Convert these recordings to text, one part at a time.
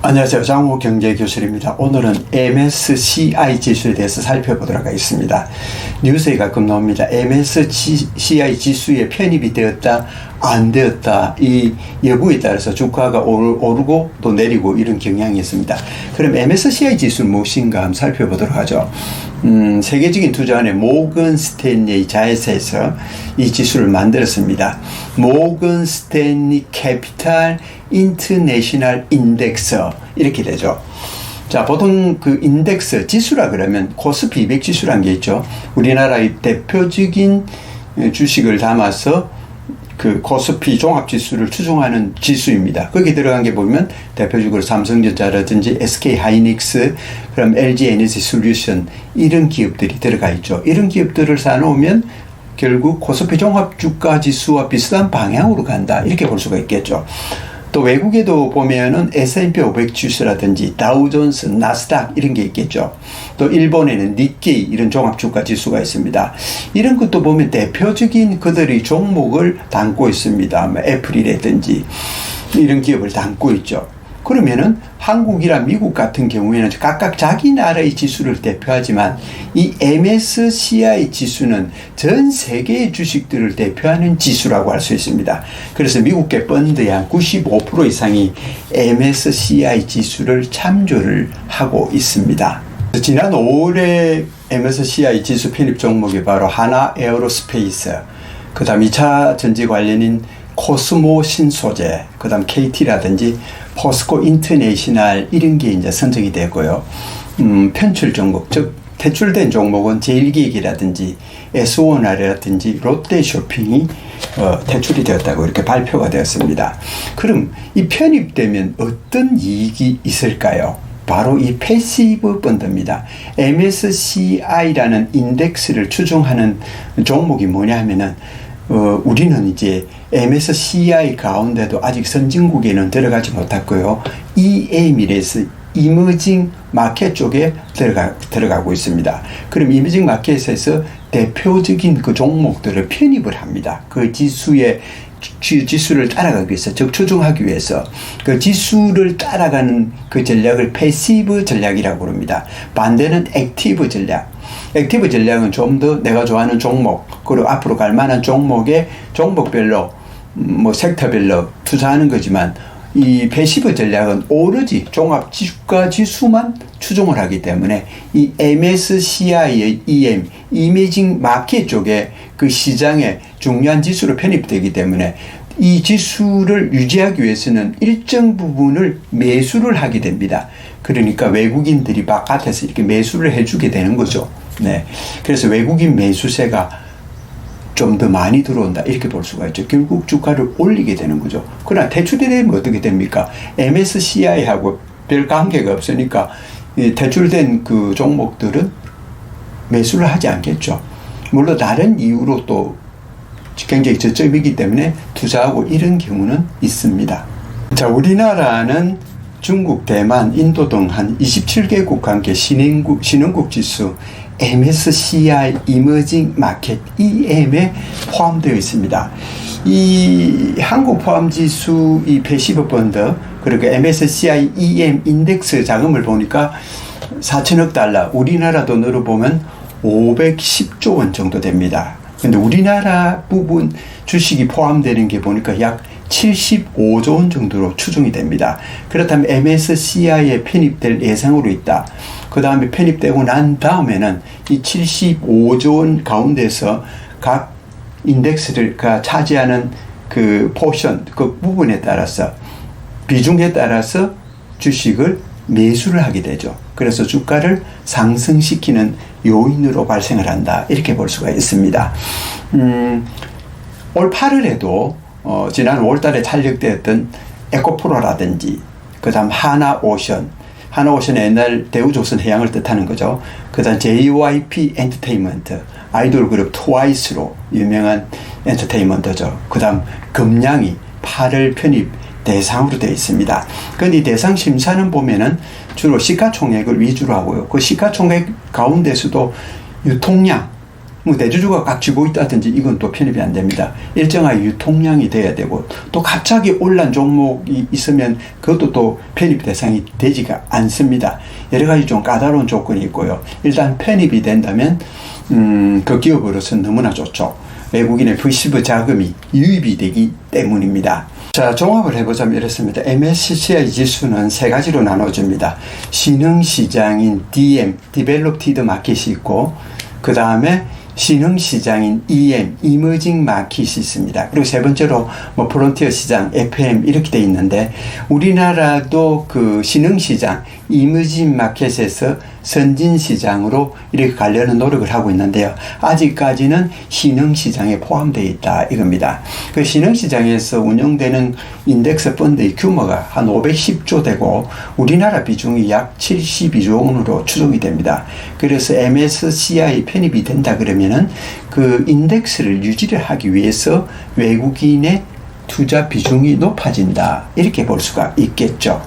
안녕하세요. 장호 경제교실입니다. 오늘은 MSCI 지수에 대해서 살펴보도록 하겠습니다. 뉴스에 가끔 나옵니다. MSCI 지수에 편입이 되었다, 안 되었다, 이 여부에 따라서 주가가 오르고 또 내리고 이런 경향이 있습니다. 그럼 MSCI 지수는 무엇인가 한번 살펴보도록 하죠. 세계적인 투자원의 모건 스탠리 자회사에서 이 지수를 만들었습니다. 모건 스탠리 캐피탈 인터내셔널 인덱스 이렇게 되죠. 자, 보통 그 인덱스 지수라 그러면 코스피 200 지수라는 게 있죠. 우리나라의 대표적인 주식을 담아서 그 코스피 종합지수를 추종하는 지수입니다. 거기 들어간 게 보면 대표적으로 삼성전자라든지 SK하이닉스, 그럼 LG에너지솔루션 이런 기업들이 들어가 있죠. 이런 기업들을 사놓으면 결국 코스피 종합주가지수와 비슷한 방향으로 간다, 이렇게 볼 수가 있겠죠. 또 외국에도 보면은 S&P 500 지수라든지 다우존스, 나스닥 이런 게 있겠죠. 또 일본에는 니케이 이런 종합주가 지수가 있습니다. 이런 것도 보면 대표적인 그들의 종목을 담고 있습니다. 애플이라든지 이런 기업을 담고 있죠. 그러면은 한국이나 미국 같은 경우에는 각각 자기 나라의 지수를 대표하지만 이 MSCI 지수는 전 세계의 주식들을 대표하는 지수라고 할 수 있습니다. 그래서 미국계 펀드의 한 95% 이상이 MSCI 지수를 참조를 하고 있습니다. 지난 5월에 MSCI 지수 편입 종목이 바로 하나 에어로스페이스, 그 다음 2차 전지 관련인 코스모 신소재, 그 다음 KT라든지 포스코 인터내셔널 이런 게 이제 선정이 되고요. 편출 종목, 즉 퇴출된 종목은 제일기획이라든지 S1R이라든지 롯데쇼핑이 퇴출이 되었다고 이렇게 발표가 되었습니다. 그럼 이 편입되면 어떤 이익이 있을까요? 바로 이 패시브 펀드입니다. MSCI라는 인덱스를 추종하는 종목이 뭐냐 하면은 우리는 이제 MSCI 가운데도 아직 선진국에는 들어가지 못했고요. EM이라서 이머징 마켓 쪽에 들어가고 있습니다. 그럼 이머징 마켓에서 대표적인 그 종목들을 편입을 합니다. 그 지수를 따라가기 위해서, 즉 추종하기 위해서 그 지수를 따라가는 그 전략을 패시브 전략이라고 합니다. 반대는 액티브 전략. 액티브 전략은 좀 더 내가 좋아하는 종목, 그리고 앞으로 갈 만한 종목별로 섹터별로 투자하는 거지만, 이 패시브 전략은 오로지 종합주가 지수만 추종을 하기 때문에 이 MSCI의 이미징 마켓 쪽에 그 시장에 중요한 지수로 편입되기 때문에 이 지수를 유지하기 위해서는 일정 부분을 매수를 하게 됩니다. 그러니까 외국인들이 바깥에서 이렇게 매수를 해주게 되는 거죠. 네. 그래서 외국인 매수세가 좀 더 많이 들어온다, 이렇게 볼 수가 있죠. 결국 주가를 올리게 되는 거죠. 그러나 퇴출이 되면 어떻게 됩니까? MSCI하고 별 관계가 없으니까 퇴출된 그 종목들은 매수를 하지 않겠죠. 물론 다른 이유로 또 굉장히 저점이기 때문에 투자하고 이런 경우는 있습니다. 자, 우리나라는 중국, 대만, 인도 등 한 27개국과 함께 신흥국 지수 MSCI 이머징 마켓 EM에 포함되어 있습니다. 이 한국 포함 지수 이 패시브 펀드, 그리고 MSCI EM 인덱스 자금을 보니까 4천억 달러, 우리나라 돈으로 보면 510조 원 정도 됩니다. 근데 우리나라 부분 주식이 포함되는 게 보니까 약 75조 원 정도로 추정이 됩니다. 그렇다면 MSCI에 편입될 예상으로 있다. 그 다음에 편입되고 난 다음에는 이 75조 원 가운데서 각 인덱스가 차지하는 그 포션, 그 부분에 따라서, 비중에 따라서 주식을 매수를 하게 되죠. 그래서 주가를 상승시키는 요인으로 발생을 한다, 이렇게 볼 수가 있습니다. 올 8월에도 지난 5월달에 촬영되었던 에코프로라든지, 그 다음 하나오션의 옛날 대우조선 해양을 뜻하는 거죠. 그 다음 JYP 엔터테인먼트, 아이돌 그룹 트와이스로 유명한 엔터테인먼트죠. 그 다음 금양이 8월 편입 대상으로 되어 있습니다. 그런데 이 대상 심사는 보면은 주로 시가총액을 위주로 하고요. 그 시가총액 가운데서도 유통량은 뭐 대주주가 꽉 쥐고 있다든지 이건 또 편입이 안 됩니다. 일정한 유통량이 돼야 되고 또 갑자기 올란 종목이 있으면 그것도 또 편입 대상이 되지가 않습니다. 여러 가지 좀 까다로운 조건이 있고요. 일단 편입이 된다면 그 기업으로서는 너무나 좋죠. 외국인의 프리시브 자금이 유입이 되기 때문입니다. 자, 종합을 해보자면 이렇습니다. MSCI 지수는 세 가지로 나눠집니다. 신흥시장인 DM, Developed Market이 있고, 그 다음에 신흥시장인 EM, Emerging Market이 있습니다. 그리고 세 번째로 뭐 프론티어 시장, FM 이렇게 돼 있는데, 우리나라도 그 신흥시장, Emerging Market에서 선진시장으로 이렇게 가려는 노력을 하고 있는데요. 아직까지는 신흥시장에 포함되어 있다 이겁니다. 그 신흥시장에서 운영되는 인덱스 펀드의 규모가 한 510조 되고 우리나라 비중이 약 72조 원으로 추정이 됩니다. 그래서 MSCI 편입이 된다 그러면은 그 인덱스를 유지를 하기 위해서 외국인의 투자 비중이 높아진다 이렇게 볼 수가 있겠죠.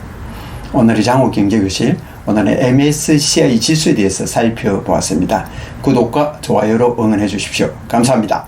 오늘의 장호경제교실, 오늘은 MSCI 지수에 대해서 살펴보았습니다. 구독과 좋아요로 응원해 주십시오. 감사합니다.